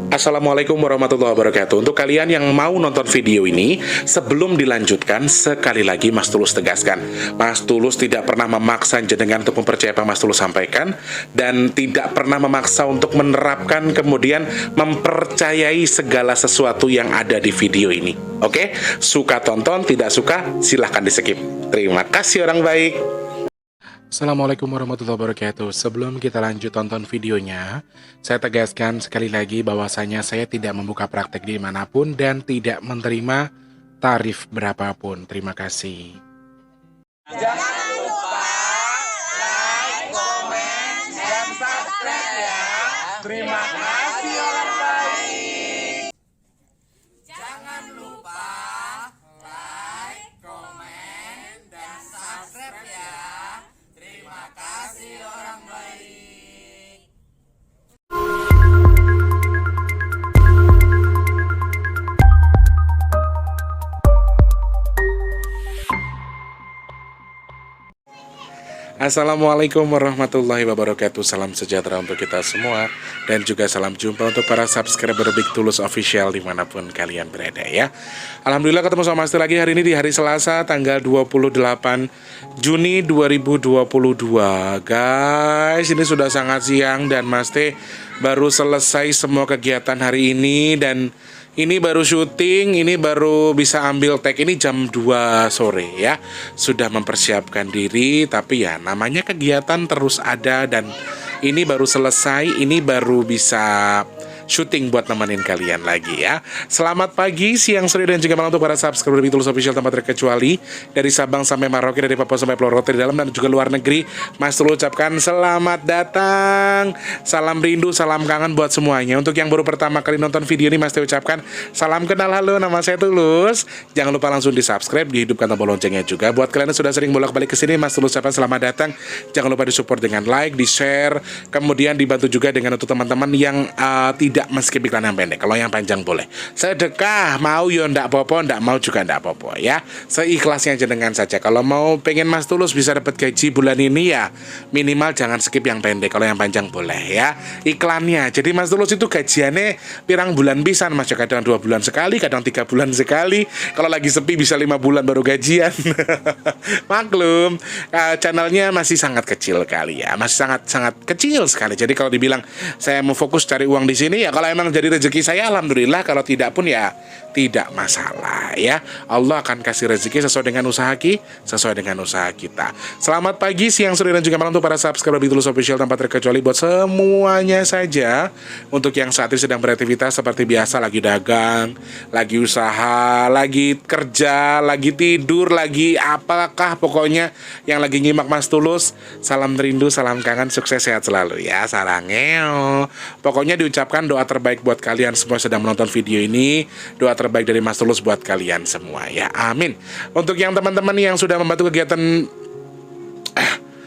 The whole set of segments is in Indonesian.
Assalamualaikum warahmatullahi wabarakatuh. Untuk kalian yang mau nonton video ini, sebelum dilanjutkan, sekali lagi Mas Tulus tegaskan, Mas Tulus tidak pernah memaksa jenengan untuk mempercayai apa Mas Tulus sampaikan, dan tidak pernah memaksa untuk menerapkan kemudian mempercayai segala sesuatu yang ada di video ini. Oke? Suka tonton, tidak suka silahkan di skip. Terima kasih orang baik. Assalamualaikum warahmatullahi wabarakatuh. Sebelum kita lanjut tonton videonya, saya tegaskan sekali lagi bahwasanya saya tidak membuka praktek dimanapun dan tidak menerima tarif berapapun. Terima kasih. Jangan lupa like, komen, dan subscribe ya. Terima kasih orang baik. Jangan lupa like, komen, dan subscribe ya. Terima kasih orang baik. Assalamualaikum warahmatullahi wabarakatuh. Salam sejahtera untuk kita semua, dan juga salam jumpa untuk para subscriber Big Tulus Official dimanapun kalian berada ya. Alhamdulillah ketemu sama Mas lagi hari ini di hari Selasa tanggal 28 Juni 2022. Guys, ini sudah sangat siang dan Mas T baru selesai semua kegiatan hari ini, dan ini baru syuting, ini baru bisa ambil tag ini jam 2 sore ya. Sudah mempersiapkan diri, tapi ya namanya kegiatan terus ada, dan ini baru selesai, ini baru bisa syuting buat nemenin kalian lagi ya. Selamat pagi, siang, sore, dan juga malam untuk para subscriber Big Tulus Official tanpa terkecuali. Dari Sabang sampai Merauke, dari Papua sampai Pulau Rote, di dalam dan juga luar negeri, Mas Tulus ucapkan selamat datang. Salam rindu, salam kangen buat semuanya. Untuk yang baru pertama kali nonton video ini, Mas Tulus ucapkan salam kenal, halo, nama saya Tulus. Jangan lupa langsung di subscribe, dihidupkan tombol loncengnya juga. Buat kalian yang sudah sering bolak-balik ke sini, Mas Tulus ucapkan selamat datang. Jangan lupa disupport dengan like, di share, kemudian dibantu juga dengan untuk teman-teman yang tidak meskip iklan yang pendek. Kalau yang panjang boleh. Sedekah mau yo ndak popo, ndak mau juga ndak popo ya. Seikhlasnya jenengan saja. Kalau mau pengen Mas Tulus bisa dapat gaji bulan ini ya minimal jangan skip yang pendek. Kalau yang panjang boleh ya. Iklannya. Jadi Mas Tulus itu gajiannya pirang bulan pisan, Mas. Kadang 2 bulan sekali, kadang 3 bulan sekali. Kalau lagi sepi bisa 5 bulan baru gajian. Maklum, channelnya masih sangat kecil kali ya. Masih sangat kecil sekali. Jadi kalau dibilang saya mau fokus cari uang di sini ya, kalau emang jadi rezeki saya alhamdulillah, kalau tidak pun ya tidak masalah ya. Allah akan kasih rezeki sesuai dengan usaha kita. Selamat pagi, siang, sore, dan juga malam untuk para subscriber Big Tulus Official tanpa terkecuali buat semuanya saja. Untuk yang saat ini sedang beraktivitas seperti biasa, lagi dagang, lagi usaha, lagi kerja, lagi tidur, lagi apakah pokoknya yang lagi nyimak Mas Tulus, salam rindu, salam kangen, sukses, sehat selalu ya. Sarangeo. Pokoknya diucapkan doa terbaik buat kalian semua sedang menonton video ini. Doa terbaik dari Mas Tulus buat kalian semua ya, amin. Untuk yang teman-teman yang sudah membantu kegiatan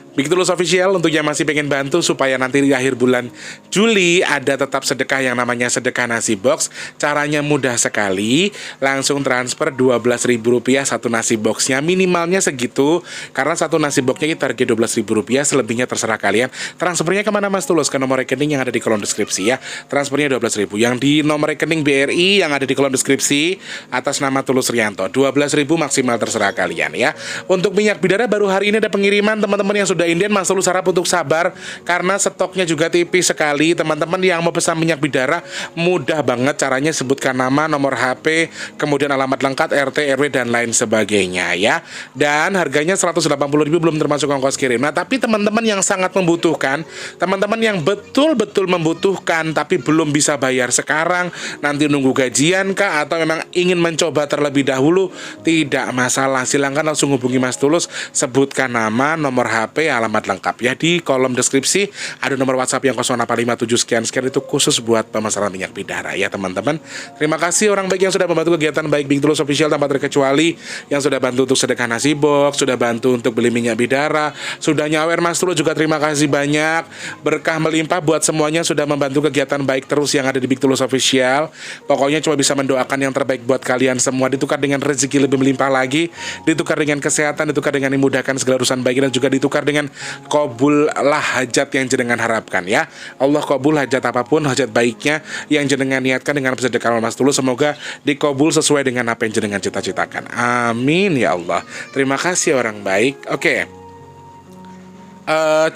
Big Tulus Official, untuk yang masih pengen bantu supaya nanti di akhir bulan Juli ada tetap sedekah yang namanya sedekah nasi box. Caranya mudah sekali, langsung transfer Rp12.000 satu nasi boxnya, minimalnya segitu. Karena satu nasi boxnya kita harga Rp12.000, selebihnya terserah kalian. Transfernya kemana Mas Tulus? Ke nomor rekening yang ada di kolom deskripsi ya. Transfernya Rp12.000. Yang di nomor rekening BRI yang ada di kolom deskripsi atas nama Tulus Rianto. Rp12.000 maksimal, terserah kalian ya. Untuk minyak bidara baru hari ini ada pengiriman, teman-teman yang sudah Indian, Mas Tulus harap untuk sabar karena stoknya juga tipis sekali. Teman-teman yang mau pesan minyak bidara mudah banget caranya, sebutkan nama, nomor HP, kemudian alamat lengkap, RT, RW, dan lain sebagainya ya. Dan harganya Rp180.000 belum termasuk ongkos kirim. Nah, tapi teman-teman yang sangat membutuhkan, teman-teman yang betul-betul membutuhkan tapi belum bisa bayar sekarang, nanti nunggu gajian kah, atau memang ingin mencoba terlebih dahulu, tidak masalah. Silahkan langsung hubungi Mas Tulus, sebutkan nama, nomor HP, alamat lengkap ya. Di kolom deskripsi ada nomor WhatsApp yang 0857 sekian itu khusus buat pemasaran minyak bidara ya teman-teman. Terima kasih orang baik yang sudah membantu kegiatan baik Big Tulus Official tanpa terkecuali, yang sudah bantu untuk sedekah nasi box, sudah bantu untuk beli minyak bidara, sudah nyawer Mas Tulus juga terima kasih banyak. Berkah melimpah buat semuanya sudah membantu kegiatan baik terus yang ada di Big Tulus Official. Pokoknya cuma bisa mendoakan yang terbaik buat kalian semua, ditukar dengan rezeki lebih melimpah lagi, ditukar dengan kesehatan, ditukar dengan dimudahkan segala urusan baik, dan juga ditukar dengan dengan qabullah hajat yang jenengan harapkan ya. Allah qabul hajat apapun, hajat baiknya yang jenengan niatkan dengan bersedekah amal Mas Tulus, semoga dikabul sesuai dengan apa yang jenengan cita-citakan. Amin ya Allah. Terima kasih orang baik. Oke.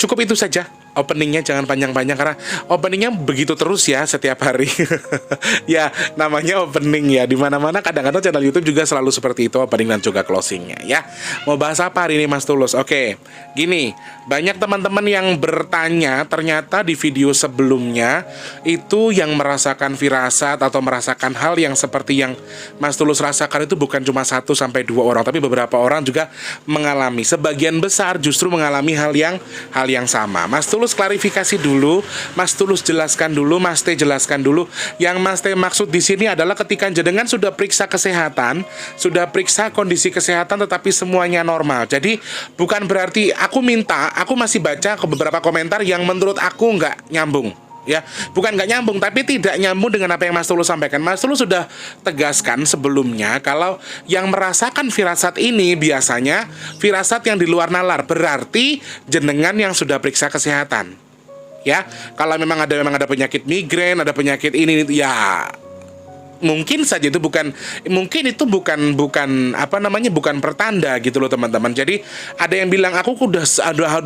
Cukup itu saja openingnya, jangan panjang-panjang karena openingnya begitu terus ya setiap hari. Ya namanya opening ya, dimana-mana kadang-kadang channel YouTube juga selalu seperti itu, opening dan juga closingnya ya. Mau bahas apa hari ini Mas Tulus? Oke, gini, banyak teman-teman yang bertanya, ternyata di video sebelumnya itu yang merasakan firasat atau merasakan hal yang seperti yang Mas Tulus rasakan itu bukan cuma 1-2 orang, tapi beberapa orang juga mengalami. Sebagian besar justru mengalami hal yang sama. Mas Tulus klarifikasi dulu, Mas Tulus jelaskan dulu, Mas T jelaskan dulu. Yang Mas T maksud di sini adalah ketika jenengan sudah periksa kesehatan, sudah periksa kondisi kesehatan tetapi semuanya normal. Jadi bukan berarti aku masih baca ke beberapa komentar yang menurut aku nggak nyambung. Ya, bukan nggak nyambung, tapi tidak nyambung dengan apa yang Mas Tulus sampaikan. Mas Tulus sudah tegaskan sebelumnya kalau yang merasakan firasat ini biasanya firasat yang di luar nalar, berarti jenengan yang sudah periksa kesehatan. Ya, kalau memang ada penyakit migrain, ada penyakit ini ya mungkin saja itu bukan pertanda gitu loh teman-teman. Jadi ada yang bilang aku udah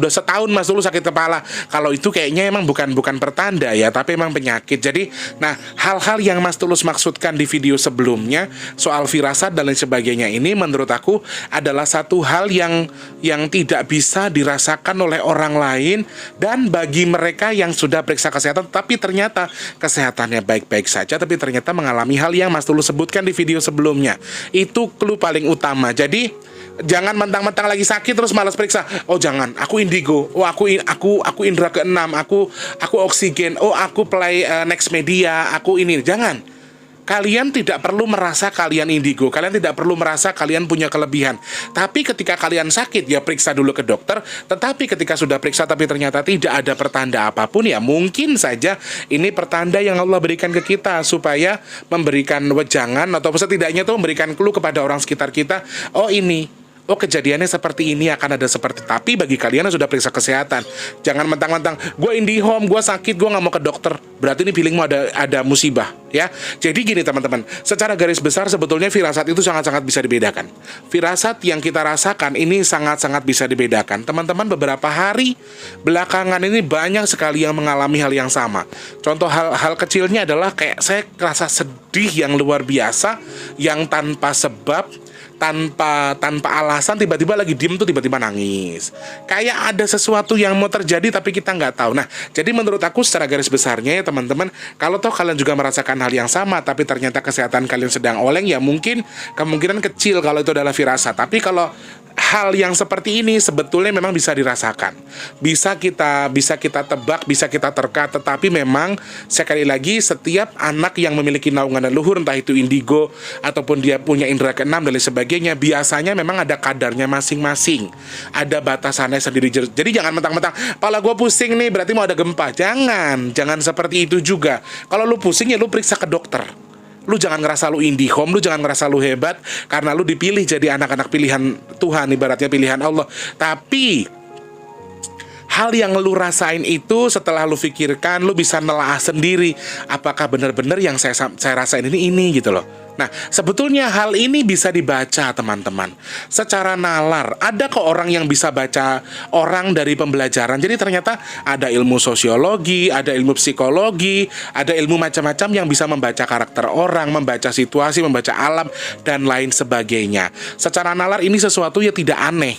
setahun Mas Tulus sakit kepala. Kalau itu kayaknya emang bukan pertanda ya, tapi emang penyakit. Jadi nah, hal-hal yang Mas Tulus maksudkan di video sebelumnya soal firasat dan lain sebagainya ini menurut aku adalah satu hal yang tidak bisa dirasakan oleh orang lain, dan bagi mereka yang sudah periksa kesehatan tapi ternyata kesehatannya baik-baik saja, tapi ternyata mengalami hal yang Mas Tulus sebutkan di video sebelumnya. Itu clue paling utama. Jadi jangan mentang-mentang lagi sakit terus malas periksa. Oh jangan, aku indigo. Oh aku indra keenam. Aku oksigen. Oh aku play next media. Aku ini. Jangan. Kalian tidak perlu merasa kalian indigo. Kalian tidak perlu merasa kalian punya kelebihan. Tapi ketika kalian sakit, ya periksa dulu ke dokter. Tetapi ketika sudah periksa tapi ternyata tidak ada pertanda apapun, ya mungkin saja ini pertanda yang Allah berikan ke kita supaya memberikan wejangan atau setidaknya itu memberikan clue kepada orang sekitar kita. Oh ini, oh kejadiannya seperti ini, akan ada seperti. Tapi bagi kalian yang sudah periksa kesehatan, jangan mentang-mentang gue IndiHome, gue sakit, gue nggak mau ke dokter, berarti ini feelingmu ada musibah ya. Jadi gini teman-teman, secara garis besar sebetulnya firasat itu sangat-sangat bisa dibedakan. Firasat yang kita rasakan ini sangat-sangat bisa dibedakan. Teman-teman, beberapa hari belakangan ini banyak sekali yang mengalami hal yang sama. Contoh hal kecilnya adalah kayak saya rasa sedih yang luar biasa, yang tanpa sebab, tanpa alasan, tiba-tiba lagi diem tuh tiba-tiba nangis. Kayak ada sesuatu yang mau terjadi tapi kita nggak tahu. Nah, jadi menurut aku secara garis besarnya ya teman-teman, kalau toh kalian juga merasakan hal yang sama tapi ternyata kesehatan kalian sedang oleng, ya mungkin kemungkinan kecil kalau itu adalah firasat. Tapi kalau hal yang seperti ini sebetulnya memang bisa dirasakan, bisa kita tebak, bisa kita terka. Tetapi memang sekali lagi setiap anak yang memiliki naungan leluhur, entah itu indigo ataupun dia punya indera keenam dan lain sebagainya, biasanya memang ada kadarnya masing-masing, ada batasannya sendiri. Jadi jangan mentang-mentang kepala gue pusing nih berarti mau ada gempa. Jangan seperti itu juga. Kalau lu pusing ya lu periksa ke dokter. Lu jangan ngerasa lu IndiHome, lu jangan ngerasa lu hebat karena lu dipilih jadi anak-anak pilihan Tuhan, ibaratnya pilihan Allah. Tapi hal yang lu rasain itu setelah lu pikirkan, lu bisa nelaah sendiri apakah benar-benar yang saya rasain ini gitu loh. Nah, sebetulnya hal ini bisa dibaca teman-teman secara nalar. Ada kok orang yang bisa baca orang dari pembelajaran. Jadi ternyata ada ilmu sosiologi, ada ilmu psikologi, ada ilmu macam-macam yang bisa membaca karakter orang, membaca situasi, membaca alam, dan lain sebagainya. Secara nalar ini sesuatu yang tidak aneh.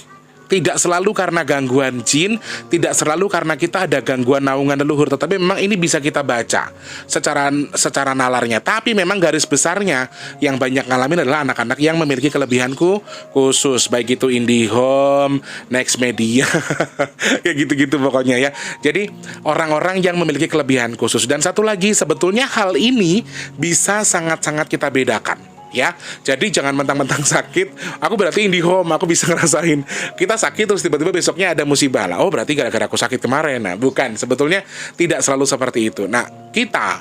Tidak selalu karena gangguan jin, tidak selalu karena kita ada gangguan naungan leluhur, tetapi memang ini bisa kita baca secara nalarnya. Tapi memang garis besarnya yang banyak ngalamin adalah anak-anak yang memiliki kelebihanku khusus, baik itu IndiHome, Next Media, kayak gitu-gitu pokoknya ya. Jadi orang-orang yang memiliki kelebihan khusus. Dan satu lagi, sebetulnya hal ini bisa sangat-sangat kita bedakan. ya. Jadi jangan mentang-mentang sakit, aku berarti IndiHome, aku bisa ngerasain. Kita sakit terus tiba-tiba besoknya ada musibah lah. Oh, berarti gara-gara aku sakit kemarin. Nah, bukan. Sebetulnya tidak selalu seperti itu. Nah,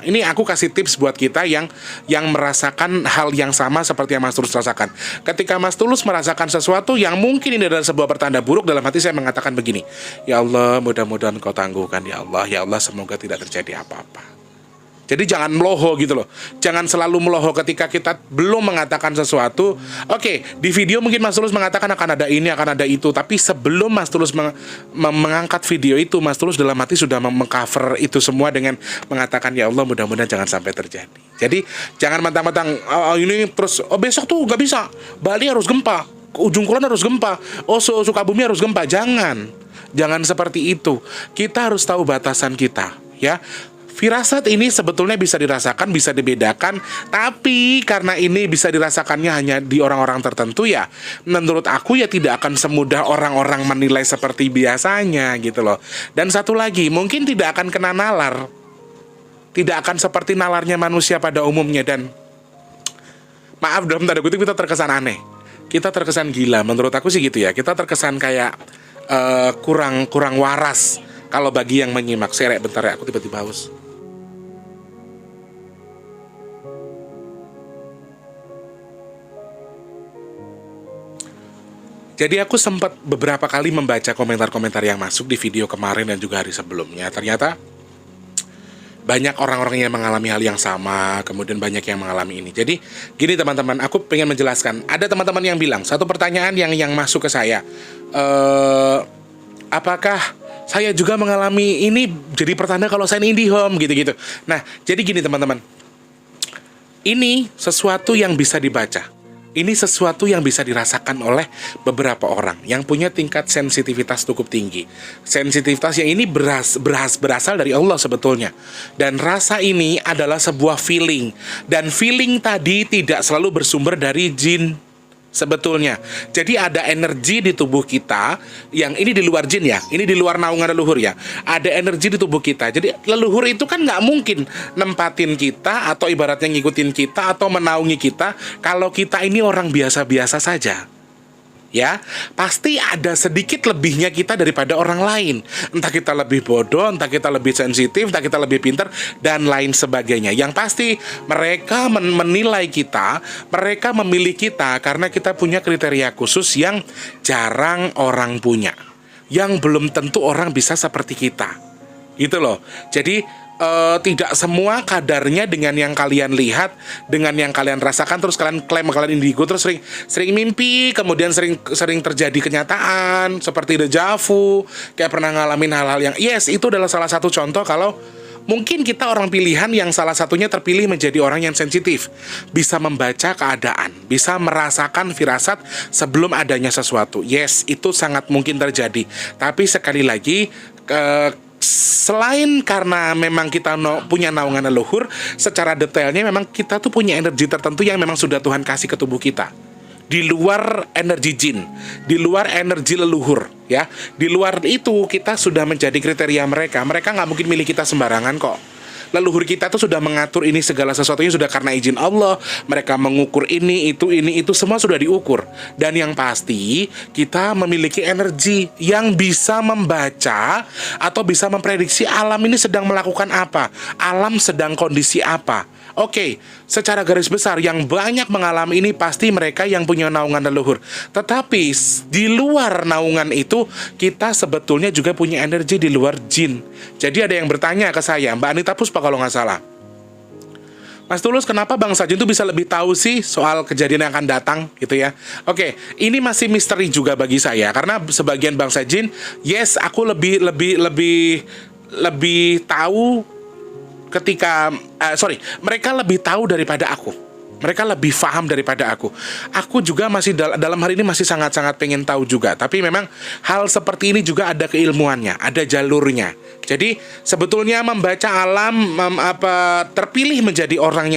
ini aku kasih tips buat kita yang merasakan hal yang sama seperti yang Mas Tulus rasakan. Ketika Mas Tulus merasakan sesuatu yang mungkin ini adalah sebuah pertanda buruk, dalam hati saya mengatakan begini, ya Allah, mudah-mudahan Kau tangguhkan ya Allah. Ya Allah, semoga tidak terjadi apa-apa. Jadi jangan meloho gitu loh. Jangan selalu meloho ketika kita belum mengatakan sesuatu. Oke, di video mungkin Mas Tulus mengatakan akan ada ini, akan ada itu. Tapi sebelum Mas Tulus mengangkat video itu, Mas Tulus dalam hati sudah mengcover itu semua dengan mengatakan, ya Allah, mudah-mudahan jangan sampai terjadi. Jadi jangan mentang-mentang ini terus, besok tuh gak bisa, Bali harus gempa, ujung kulon harus gempa, Sukabumi harus gempa. Jangan seperti itu. Kita harus tahu batasan kita, ya. Firasat ini sebetulnya bisa dirasakan, bisa dibedakan, tapi karena ini bisa dirasakannya hanya di orang-orang tertentu, ya menurut aku ya tidak akan semudah orang-orang menilai seperti biasanya gitu loh. Dan satu lagi, mungkin tidak akan kena nalar, tidak akan seperti nalarnya manusia pada umumnya. Dan maaf dalam tanda kutip, kita terkesan aneh, kita terkesan gila, menurut aku sih gitu ya. Kita terkesan kayak kurang waras kalau bagi yang menyimak. Serek bentar ya, aku tiba-tiba haus. Jadi aku sempat beberapa kali membaca komentar-komentar yang masuk di video kemarin dan juga hari sebelumnya. Ternyata banyak orang-orang yang mengalami hal yang sama, kemudian banyak yang mengalami ini. Jadi gini teman-teman, aku pengen menjelaskan. Ada teman-teman yang bilang, satu pertanyaan yang masuk ke saya, apakah saya juga mengalami ini jadi pertanda kalau saya ini IndiHome gitu-gitu. Nah, jadi gini teman-teman, ini sesuatu yang bisa dibaca. Ini sesuatu yang bisa dirasakan oleh beberapa orang yang punya tingkat sensitivitas cukup tinggi. Sensitivitas yang ini berasal dari Allah sebetulnya. Dan rasa ini adalah sebuah feeling. Dan feeling tadi tidak selalu bersumber dari jin sebetulnya. Jadi ada energi di tubuh kita yang ini di luar jin ya, ini di luar naungan leluhur ya. Ada energi di tubuh kita. Jadi leluhur itu kan nggak mungkin nempatin kita atau ibaratnya ngikutin kita atau menaungi kita kalau kita ini orang biasa-biasa saja. Ya, pasti ada sedikit lebihnya kita daripada orang lain. Entah kita lebih bodoh, entah kita lebih sensitif, entah kita lebih pintar, dan lain sebagainya. Yang pasti mereka menilai kita, mereka memilih kita karena kita punya kriteria khusus yang jarang orang punya, yang belum tentu orang bisa seperti kita. Gitu loh. Jadi tidak semua kadarnya dengan yang kalian lihat, dengan yang kalian rasakan, terus kalian klaim kalian indigo, terus sering mimpi, kemudian sering terjadi kenyataan seperti deja vu, kayak pernah ngalamin hal-hal yang itu adalah salah satu contoh kalau mungkin kita orang pilihan yang salah satunya terpilih menjadi orang yang sensitif, bisa membaca keadaan, bisa merasakan firasat sebelum adanya sesuatu. Itu sangat mungkin terjadi. Tapi sekali lagi, selain karena memang kita punya naungan leluhur, secara detailnya memang kita tuh punya energi tertentu yang memang sudah Tuhan kasih ke tubuh kita. Di luar energi jin, di luar energi leluhur, ya. Di luar itu kita sudah menjadi kriteria mereka. Mereka nggak mungkin milih kita sembarangan kok. Leluhur kita tuh sudah mengatur ini segala sesuatunya sudah karena izin Allah. Mereka mengukur ini, itu semua sudah diukur. Dan yang pasti kita memiliki energi yang bisa membaca atau bisa memprediksi alam ini sedang melakukan apa, alam sedang kondisi apa. Oke, secara garis besar yang banyak mengalami ini pasti mereka yang punya naungan leluhur. Tetapi di luar naungan itu kita sebetulnya juga punya energi di luar jin. Jadi ada yang bertanya ke saya, Mbak Anita Puspa kalau nggak salah, Mas Tulus, kenapa bangsa jin itu bisa lebih tahu sih soal kejadian yang akan datang gitu ya? Oke, ini masih misteri juga bagi saya karena sebagian bangsa jin, aku lebih tahu ketika mereka lebih tahu daripada aku. Mereka lebih paham daripada aku. Aku juga masih dalam hari ini masih sangat-sangat pengen tahu juga. Tapi memang hal seperti ini juga ada keilmuannya, ada jalurnya. Jadi sebetulnya membaca alam, terpilih menjadi orang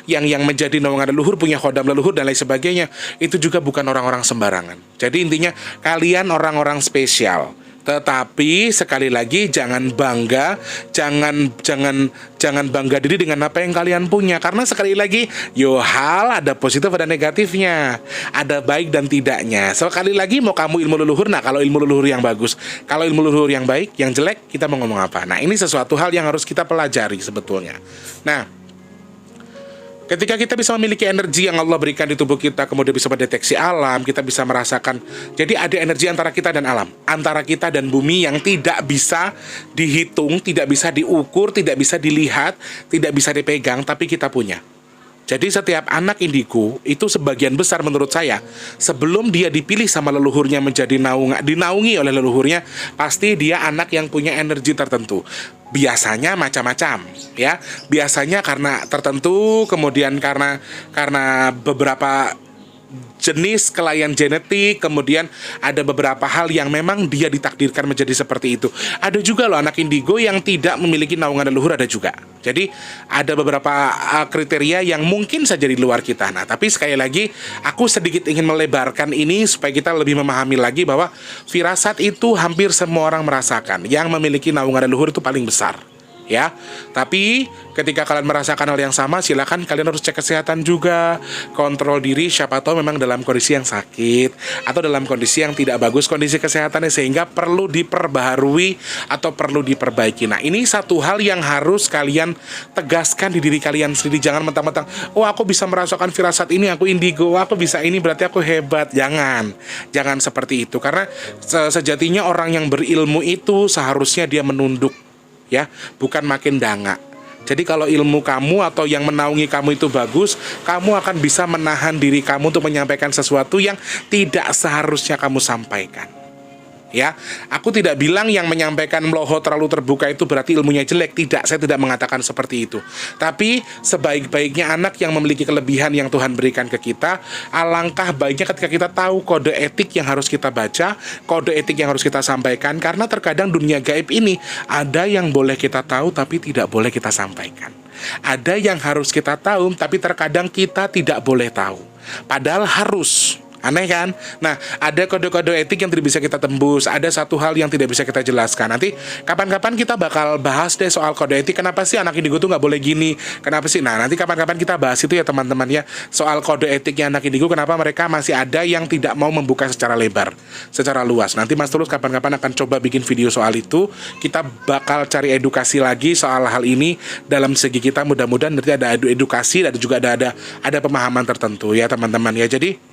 yang menjadi naungan leluhur, punya khodam leluhur dan lain sebagainya, itu juga bukan orang-orang sembarangan. Jadi intinya kalian orang-orang spesial. Tetapi sekali lagi jangan bangga, jangan bangga diri dengan apa yang kalian punya, karena sekali lagi hal ada positif ada negatifnya, ada baik dan tidaknya. Sekali lagi mau kamu ilmu leluhur, nah kalau ilmu leluhur yang bagus, kalau ilmu leluhur yang baik, yang jelek kita mau ngomong apa? Nah, ini sesuatu hal yang harus kita pelajari sebetulnya. Nah, ketika kita bisa memiliki energi yang Allah berikan di tubuh kita, kemudian bisa mendeteksi alam, kita bisa merasakan. Jadi ada energi antara kita dan alam, antara kita dan bumi yang tidak bisa dihitung, tidak bisa diukur, tidak bisa dilihat, tidak bisa dipegang, tapi kita punya. Jadi setiap anak indigo itu sebagian besar menurut saya, sebelum dia dipilih sama leluhurnya menjadi dinaungi oleh leluhurnya, pasti dia anak yang punya energi tertentu. Biasanya macam-macam, ya. Biasanya karena tertentu, kemudian karena beberapa jenis kelainan genetik, kemudian ada beberapa hal yang memang dia ditakdirkan menjadi seperti itu. Ada juga loh anak indigo yang tidak memiliki naungan leluhur, ada juga. Jadi ada beberapa kriteria yang mungkin saja di luar kita. Nah, tapi sekali lagi aku sedikit ingin melebarkan ini supaya kita lebih memahami lagi bahwa firasat itu hampir semua orang merasakan. Yang memiliki naungan leluhur itu paling besar, ya. Tapi ketika kalian merasakan hal yang sama, silakan kalian harus cek kesehatan juga, kontrol diri, siapa tahu memang dalam kondisi yang sakit atau dalam kondisi yang tidak bagus kondisi kesehatannya, sehingga perlu diperbaharui atau perlu diperbaiki. Nah, ini satu hal yang harus kalian tegaskan di diri kalian sendiri. Jangan mentang-mentang, oh aku bisa merasakan firasat ini, aku indigo, aku bisa ini berarti aku hebat. Jangan seperti itu, karena sejatinya orang yang berilmu itu seharusnya dia menunduk, ya, bukan makin dangak. Jadi kalau ilmu kamu atau yang menaungi kamu itu bagus, kamu akan bisa menahan diri kamu untuk menyampaikan sesuatu yang tidak seharusnya kamu sampaikan. Ya, aku tidak bilang yang menyampaikan meloho terlalu terbuka itu berarti ilmunya jelek. Tidak, saya tidak mengatakan seperti itu. Tapi sebaik-baiknya anak yang memiliki kelebihan yang Tuhan berikan ke kita, alangkah baiknya ketika kita tahu kode etik yang harus kita baca, kode etik yang harus kita sampaikan. Karena terkadang dunia gaib ini ada yang boleh kita tahu tapi tidak boleh kita sampaikan. Ada yang harus kita tahu tapi terkadang kita tidak boleh tahu, padahal harus. Aneh kan? Nah, ada kode-kode etik yang tidak bisa kita tembus. Ada satu hal yang tidak bisa kita jelaskan. Nanti kapan-kapan kita bakal bahas deh soal kode etik. Kenapa sih anak indigo tuh nggak boleh gini? Kenapa sih? Nah, nanti kapan-kapan kita bahas itu ya teman-teman ya. Soal kode etiknya anak indigo, kenapa mereka masih ada yang tidak mau membuka secara lebar, secara luas. Nanti Mas Tulus kapan-kapan akan coba bikin video soal itu. Kita bakal cari edukasi lagi soal hal ini dalam segi kita. Mudah-mudahan nanti ada edukasi dan juga ada pemahaman tertentu ya teman-teman ya. Jadi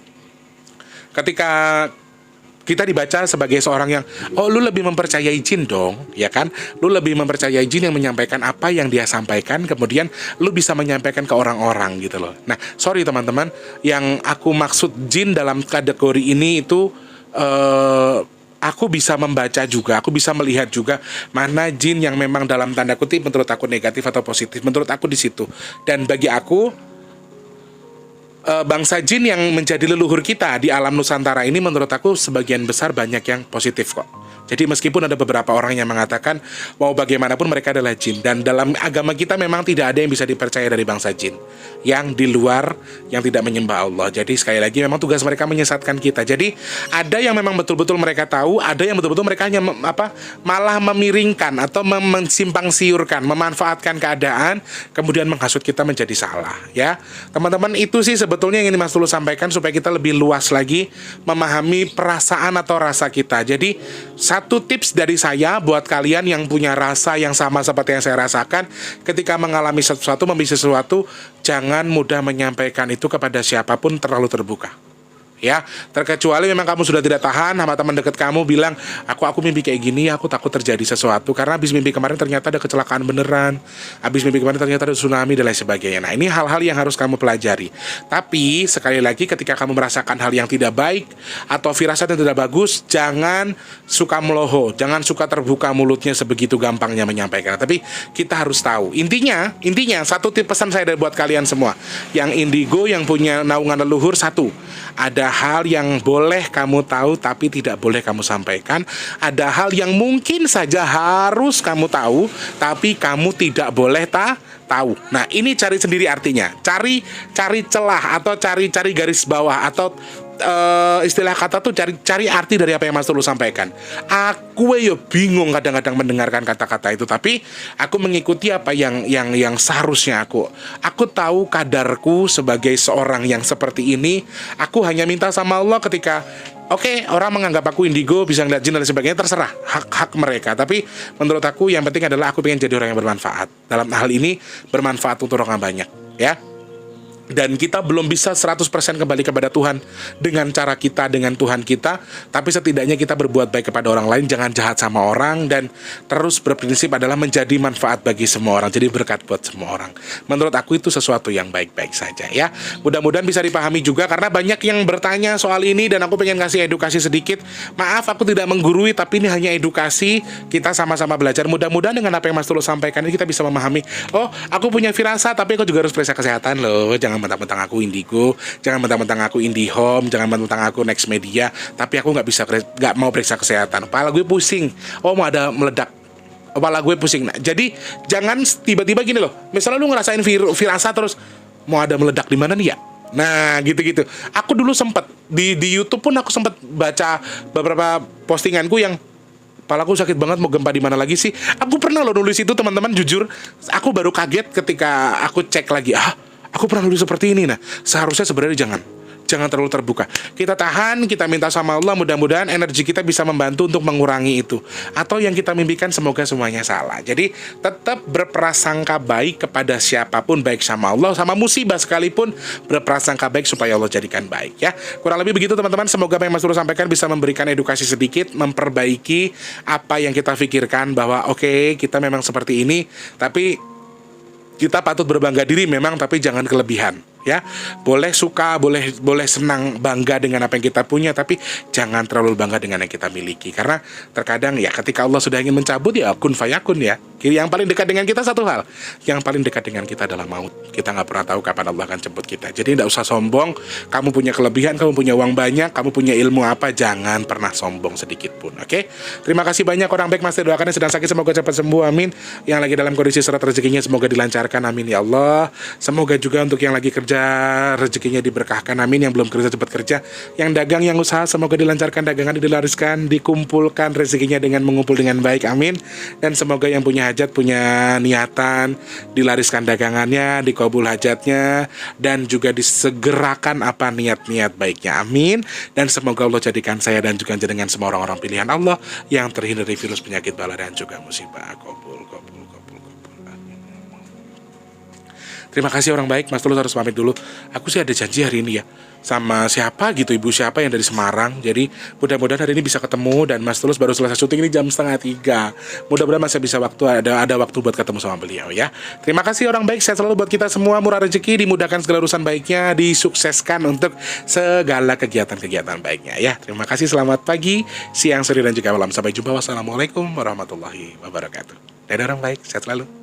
ketika kita dibaca sebagai seorang yang, oh lu lebih mempercayai jin dong, ya kan? Lu lebih mempercayai jin yang menyampaikan apa yang dia sampaikan, kemudian lu bisa menyampaikan ke orang-orang gitu loh. Nah, sorry teman-teman, yang aku maksud jin dalam kategori ini itu aku bisa membaca juga, aku bisa melihat juga mana jin yang memang dalam tanda kutip menurut aku negatif atau positif, menurut aku di situ. Dan bagi aku bangsa jin yang menjadi leluhur kita di alam Nusantara ini menurut aku sebagian besar banyak yang positif kok. Jadi meskipun ada beberapa orang yang mengatakan mau bagaimanapun mereka adalah jin, dan dalam agama kita memang tidak ada yang bisa dipercaya dari bangsa jin yang di luar, yang tidak menyembah Allah. Jadi sekali lagi memang tugas mereka menyesatkan kita. Jadi ada yang memang betul-betul mereka tahu, ada yang betul-betul mereka hanya malah memiringkan atau mensimpang siurkan, memanfaatkan keadaan kemudian menghasut kita menjadi salah ya. Teman-teman, itu sih sebetulnya yang ingin Mas Tulus sampaikan supaya kita lebih luas lagi memahami perasaan atau rasa kita. Jadi satu tips dari saya buat kalian yang punya rasa yang sama seperti yang saya rasakan, ketika mengalami sesuatu, memiliki sesuatu, jangan mudah menyampaikan itu kepada siapapun terlalu terbuka. Ya, terkecuali memang kamu sudah tidak tahan sama teman dekat kamu bilang, aku mimpi kayak gini, aku takut terjadi sesuatu karena habis mimpi kemarin ternyata ada kecelakaan beneran, habis mimpi kemarin ternyata ada tsunami dan lain sebagainya. Nah, ini hal-hal yang harus kamu pelajari. Tapi sekali lagi, ketika kamu merasakan hal yang tidak baik atau firasat yang tidak bagus, jangan suka meloho, jangan suka terbuka mulutnya sebegitu gampangnya menyampaikan. Tapi kita harus tahu. Intinya satu tip pesan saya buat kalian semua yang indigo, yang punya naungan leluhur, satu, ada hal yang boleh kamu tahu tapi tidak boleh kamu sampaikan. Ada hal yang mungkin saja harus kamu tahu tapi kamu tidak boleh tahu. Nah, ini cari sendiri artinya. Cari celah atau cari garis bawah atau istilah kata tuh cari arti dari apa yang Mas Tulus sampaikan. Aku yo bingung kadang-kadang mendengarkan kata-kata itu, tapi aku mengikuti apa yang seharusnya aku tahu kadarku sebagai seorang yang seperti ini. Aku hanya minta sama Allah ketika oke, orang menganggap aku indigo, bisa ngeliat jin dan sebagainya, terserah, hak mereka. Tapi menurut aku yang penting adalah aku pengen jadi orang yang bermanfaat. Dalam hal ini bermanfaat untuk orang banyak, ya. Dan kita belum bisa 100% kembali kepada Tuhan dengan cara kita, dengan Tuhan kita. Tapi setidaknya kita berbuat baik kepada orang lain, jangan jahat sama orang, dan terus berprinsip adalah menjadi manfaat bagi semua orang, jadi berkat buat semua orang. Menurut aku itu sesuatu yang baik-baik saja, ya. Mudah-mudahan bisa dipahami juga, karena banyak yang bertanya soal ini, dan aku pengen kasih edukasi sedikit. Maaf aku tidak menggurui, tapi ini hanya edukasi, kita sama-sama belajar. Mudah-mudahan dengan apa yang Mas Tulus sampaikan ini kita bisa memahami, oh aku punya firasat, tapi aku juga harus periksa kesehatan loh. Jangan mentang-mentang aku indigo, jangan mentang-mentang aku IndiHome, jangan mentang-mentang aku Next Media, tapi aku nggak mau periksa kesehatan. Kepala gue pusing, oh mau ada meledak, kepala gue pusing. Nah, jadi jangan tiba-tiba gini loh. Misalnya lu ngerasain firasat terus mau ada meledak di mana nih ya? Nah, gitu-gitu. Aku dulu sempet di YouTube pun aku sempet baca beberapa postinganku yang kepalaku sakit banget, mau gempa di mana lagi sih? Aku pernah loh nulis itu, teman-teman, jujur. Aku baru kaget ketika aku cek lagi. Aku pernah nulis seperti ini. Nah, seharusnya sebenarnya jangan terlalu terbuka. Kita tahan, kita minta sama Allah, mudah-mudahan energi kita bisa membantu untuk mengurangi itu. Atau yang kita mimpikan semoga semuanya salah. Jadi tetap berprasangka baik kepada siapapun, baik sama Allah, sama musibah sekalipun, berprasangka baik supaya Allah jadikan baik, ya. Kurang lebih begitu, teman-teman. Semoga apa yang Mas Tulus sampaikan bisa memberikan edukasi sedikit, memperbaiki apa yang kita pikirkan bahwa oke, kita memang seperti ini, tapi kita patut berbangga diri memang, tapi jangan kelebihan, ya. Boleh suka, boleh senang, bangga dengan apa yang kita punya, tapi jangan terlalu bangga dengan yang kita miliki. Karena terkadang ya ketika Allah sudah ingin mencabut, ya kun fayakun, ya. Yang paling dekat dengan kita satu hal, yang paling dekat dengan kita adalah maut. Kita nggak pernah tahu kapan Allah akan jemput kita. Jadi nggak usah sombong. Kamu punya kelebihan, kamu punya uang banyak, kamu punya ilmu apa, jangan pernah sombong sedikit pun, oke? Terima kasih banyak orang baik. Mas doakan yang sedang sakit semoga cepat sembuh, amin. Yang lagi dalam kondisi surat rezekinya semoga dilancarkan, amin ya Allah. Semoga juga untuk yang lagi kerja rezekinya diberkahkan, amin. Yang belum kerja cepat kerja. Yang dagang, yang usaha semoga dilancarkan dagangan, dilariskan, dikumpulkan rezekinya dengan mengumpul dengan baik, amin. Dan semoga yang punya hajat, punya niatan, dilariskan dagangannya, dikabul hajatnya, dan juga disegerakan apa niat-niat baiknya, amin. Dan semoga Allah jadikan saya dan juga dengan semua orang-orang pilihan Allah yang terhindar dari virus, penyakit, bala, dan juga musibah. Kabul. Terima kasih orang baik. Mas Tulus harus pamit dulu. Aku sih ada janji hari ini ya sama siapa gitu, ibu siapa yang dari Semarang. Jadi mudah-mudahan hari ini bisa ketemu. Dan Mas Tulus baru selesai syuting ini jam 2:30. Mudah-mudahan masih bisa ada waktu buat ketemu sama beliau, ya. Terima kasih orang baik. Sehat selalu buat kita semua. Murah rezeki, dimudahkan segala urusan baiknya, disukseskan untuk segala kegiatan-kegiatan baiknya, ya. Terima kasih. Selamat pagi, siang, sore, dan juga malam. Sampai jumpa. Wassalamualaikum warahmatullahi wabarakatuh. Dadah orang baik. Sehat selalu.